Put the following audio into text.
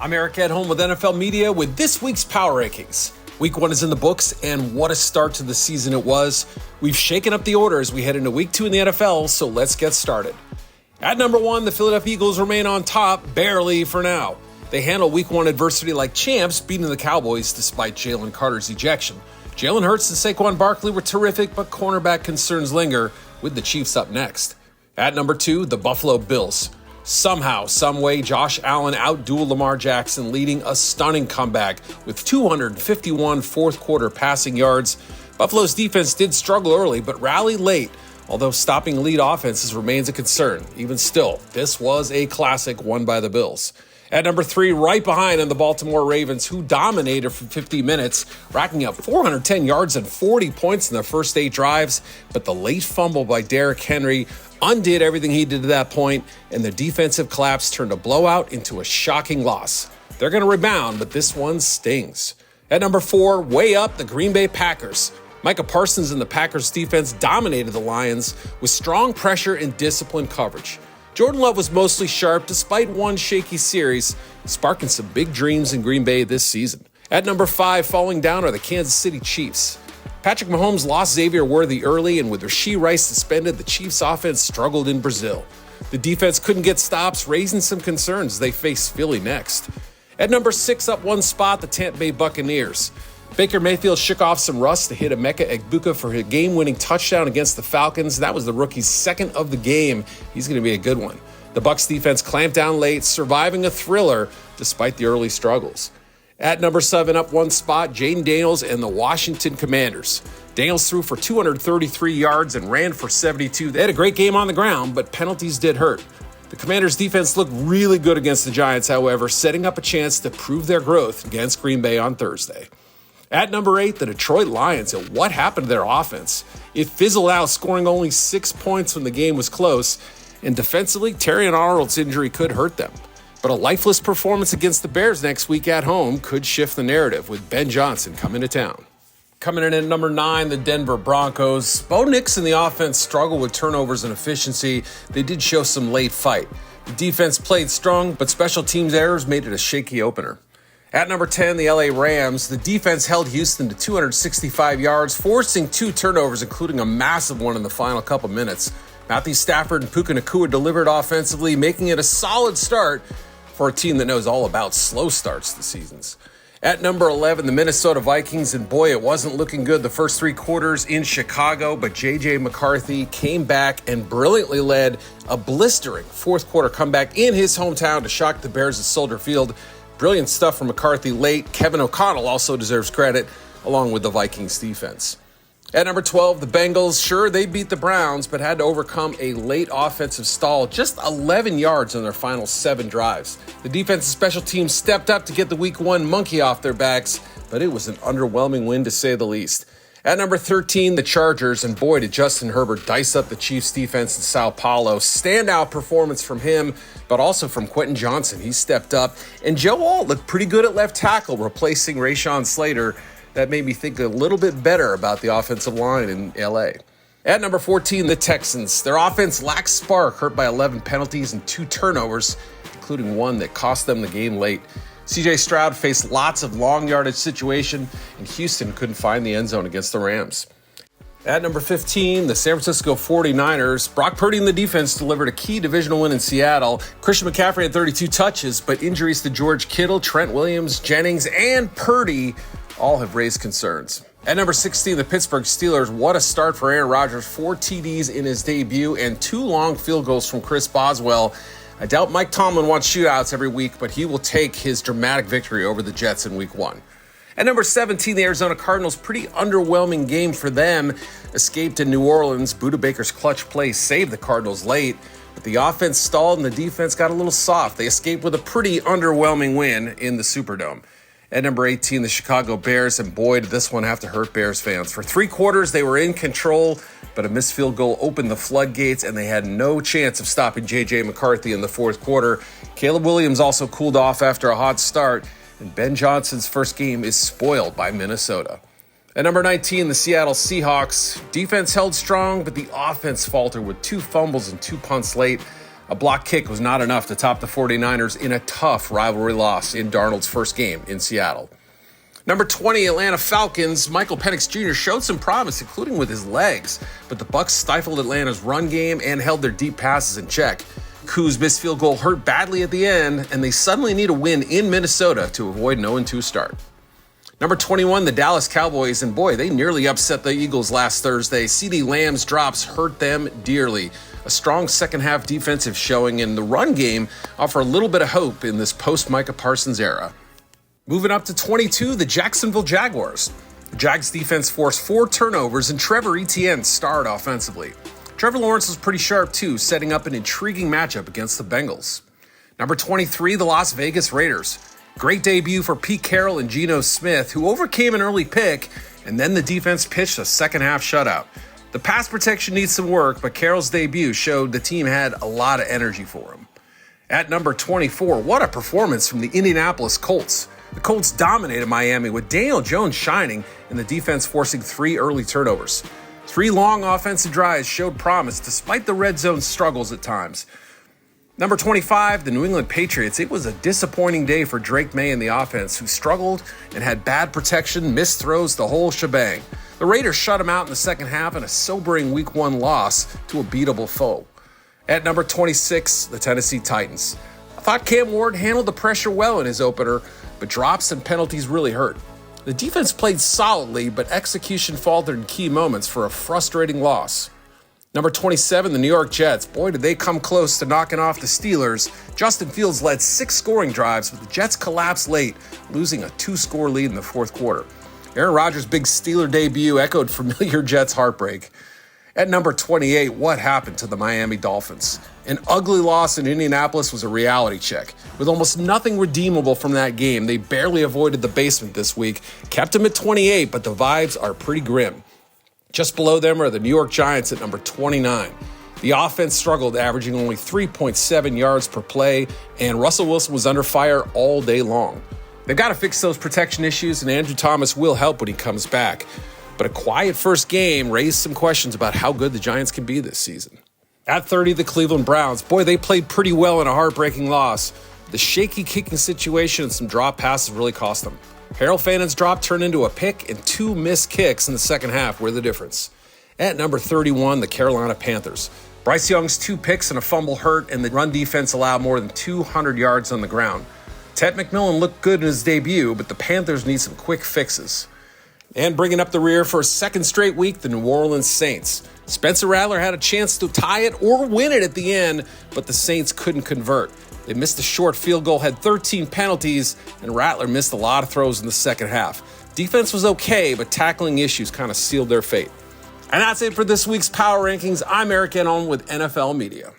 I'm Eric at home with NFL Media with this week's Power Rankings. Week 1 is in the books, and what a start to the season it was. We've shaken up the order as we head into Week 2 in the NFL, so let's get started. At number 1, the Philadelphia Eagles remain on top, barely for now. They handle Week 1 adversity like champs, beating the Cowboys despite Jalen Carter's ejection. Jalen Hurts and Saquon Barkley were terrific, but cornerback concerns linger, with the Chiefs up next. At number 2, the Buffalo Bills. Somehow, someway, Josh Allen outdueled Lamar Jackson, leading a stunning comeback with 251 fourth-quarter passing yards. Buffalo's defense did struggle early, but rallied late, although stopping elite offenses remains a concern. Even still, this was a classic won by the Bills. At number 3, right behind in the Baltimore Ravens, who dominated for 50 minutes, racking up 410 yards and 40 points in their first 8 drives, but the late fumble by Derrick Henry undid everything he did to that point, and the defensive collapse turned a blowout into a shocking loss. They're going to rebound, but this one stings. At number 4, way up, the Green Bay Packers. Micah Parsons and the Packers defense dominated the Lions with strong pressure and disciplined coverage. Jordan Love was mostly sharp despite one shaky series, sparking some big dreams in Green Bay this season. At number 5, falling down are the Kansas City Chiefs. Patrick Mahomes lost Xavier Worthy early, and with Rashee Rice suspended, the Chiefs' offense struggled in Brazil. The defense couldn't get stops, raising some concerns as they face Philly next. At number 6, up one spot, the Tampa Bay Buccaneers. Baker Mayfield shook off some rust to hit Emeka Egbuka for a game-winning touchdown against the Falcons. That was the rookie's second of the game. He's going to be a good one. The Bucs defense clamped down late, surviving a thriller despite the early struggles. At number 7, up one spot, Jaden Daniels and the Washington Commanders. Daniels threw for 233 yards and ran for 72. They had a great game on the ground, but penalties did hurt. The Commanders' defense looked really good against the Giants, however, setting up a chance to prove their growth against Green Bay on Thursday. At number 8, the Detroit Lions. And what happened to their offense? It fizzled out, scoring only 6 points when the game was close, and defensively, Terrion Arnold's injury could hurt them. But a lifeless performance against the Bears next week at home could shift the narrative, with Ben Johnson coming to town. Coming in at number 9, the Denver Broncos. Bo Nix and the offense struggled with turnovers and efficiency. They did show some late fight. The defense played strong, but special teams errors made it a shaky opener. At number 10, the LA Rams. The defense held Houston to 265 yards, forcing 2 turnovers, including a massive one in the final couple minutes. Matthew Stafford and Puka Nacua delivered offensively, making it a solid start for a team that knows all about slow starts this season. At number 11, the Minnesota Vikings, and boy, it wasn't looking good the first 3 quarters in Chicago, but J.J. McCarthy came back and brilliantly led a blistering fourth-quarter comeback in his hometown to shock the Bears at Soldier Field. Brilliant stuff from McCarthy late. Kevin O'Connell also deserves credit, along with the Vikings defense. At number 12, the Bengals. Sure, they beat the Browns, but had to overcome a late offensive stall, just 11 yards on their final 7 drives. The defense and special teams stepped up to get the Week 1 monkey off their backs, but it was an underwhelming win to say the least. At number 13, the Chargers, and boy, did Justin Herbert dice up the Chiefs' defense in Sao Paulo. Standout performance from him, but also from Quentin Johnson. He stepped up, and Joe Alt looked pretty good at left tackle, replacing Rashawn Slater. That made me think a little bit better about the offensive line in LA. At number 14, the Texans. Their offense lacked spark, hurt by 11 penalties and 2 turnovers, including one that cost them the game late. C.J. Stroud faced lots of long yardage situation, and Houston couldn't find the end zone against the Rams. At number 15, the San Francisco 49ers. Brock Purdy and the defense delivered a key divisional win in Seattle. Christian McCaffrey had 32 touches, but injuries to George Kittle, Trent Williams, Jennings, and Purdy all have raised concerns. At number 16, the Pittsburgh Steelers. What a start for Aaron Rodgers. 4 TDs in his debut and 2 long field goals from Chris Boswell. I doubt Mike Tomlin wants shootouts every week, but he will take his dramatic victory over the Jets in Week 1. At number 17, the Arizona Cardinals. Pretty underwhelming game for them. Escaped in New Orleans. Budda Baker's clutch play saved the Cardinals late, but the offense stalled and the defense got a little soft. They escaped with a pretty underwhelming win in the Superdome. At number 18, the Chicago Bears, and boy, did this one have to hurt Bears fans. For 3 quarters, they were in control, but a missed field goal opened the floodgates, and they had no chance of stopping J.J. McCarthy in the fourth quarter. Caleb Williams also cooled off after a hot start, and Ben Johnson's first game is spoiled by Minnesota. At number 19, the Seattle Seahawks. Defense held strong, but the offense faltered with 2 fumbles and 2 punts late. A block kick was not enough to top the 49ers in a tough rivalry loss in Darnold's first game in Seattle. Number 20, Atlanta Falcons. Michael Penix Jr. showed some promise, including with his legs, but the Bucs stifled Atlanta's run game and held their deep passes in check. Koo's missed field goal hurt badly at the end, and they suddenly need a win in Minnesota to avoid an 0-2 start. Number 21, the Dallas Cowboys, and boy, they nearly upset the Eagles last Thursday. CeeDee Lamb's drops hurt them dearly. A strong second-half defensive showing in the run game offer a little bit of hope in this post-Micah Parsons era. Moving up to 22, the Jacksonville Jaguars. The Jags defense forced 4 turnovers, and Trevor Etienne starred offensively. Trevor Lawrence was pretty sharp too, setting up an intriguing matchup against the Bengals. Number 23, the Las Vegas Raiders. Great debut for Pete Carroll and Geno Smith, who overcame an early pick, and then the defense pitched a second-half shutout. The pass protection needs some work, but Carroll's debut showed the team had a lot of energy for him. At number 24, what a performance from the Indianapolis Colts. The Colts dominated Miami with Daniel Jones shining and the defense forcing 3 early turnovers. 3 long offensive drives showed promise despite the red zone struggles at times. Number 25, the New England Patriots. It was a disappointing day for Drake May and the offense, who struggled and had bad protection, missed throws, the whole shebang. The Raiders shut them out in the second half in a sobering Week 1 loss to a beatable foe. At number 26, the Tennessee Titans. I thought Cam Ward handled the pressure well in his opener, but drops and penalties really hurt. The defense played solidly, but execution faltered in key moments for a frustrating loss. Number 27, the New York Jets. Boy, did they come close to knocking off the Steelers. Justin Fields led 6 scoring drives, but the Jets collapsed late, losing a 2-score lead in the fourth quarter. Aaron Rodgers' big Steeler debut echoed familiar Jets heartbreak. At number 28, what happened to the Miami Dolphins? An ugly loss in Indianapolis was a reality check. With almost nothing redeemable from that game, they barely avoided the basement this week, kept them at 28, but the vibes are pretty grim. Just below them are the New York Giants at number 29. The offense struggled, averaging only 3.7 yards per play, and Russell Wilson was under fire all day long. They've got to fix those protection issues, and Andrew Thomas will help when he comes back. But a quiet first game raised some questions about how good the Giants can be this season. At 30, the Cleveland Browns. Boy, they played pretty well in a heartbreaking loss. The shaky kicking situation and some drop passes really cost them. Harold Fannon's drop turned into a pick, and 2 missed kicks in the second half were the difference. At number 31, the Carolina Panthers. Bryce Young's 2 picks and a fumble hurt, and the run defense allowed more than 200 yards on the ground. Ted McMillan looked good in his debut, but the Panthers need some quick fixes. And bringing up the rear for a second straight week, the New Orleans Saints. Spencer Rattler had a chance to tie it or win it at the end, but the Saints couldn't convert. They missed a short field goal, had 13 penalties, and Rattler missed a lot of throws in the second half. Defense was okay, but tackling issues kind of sealed their fate. And that's it for this week's Power Rankings. I'm Eric Enon with NFL Media.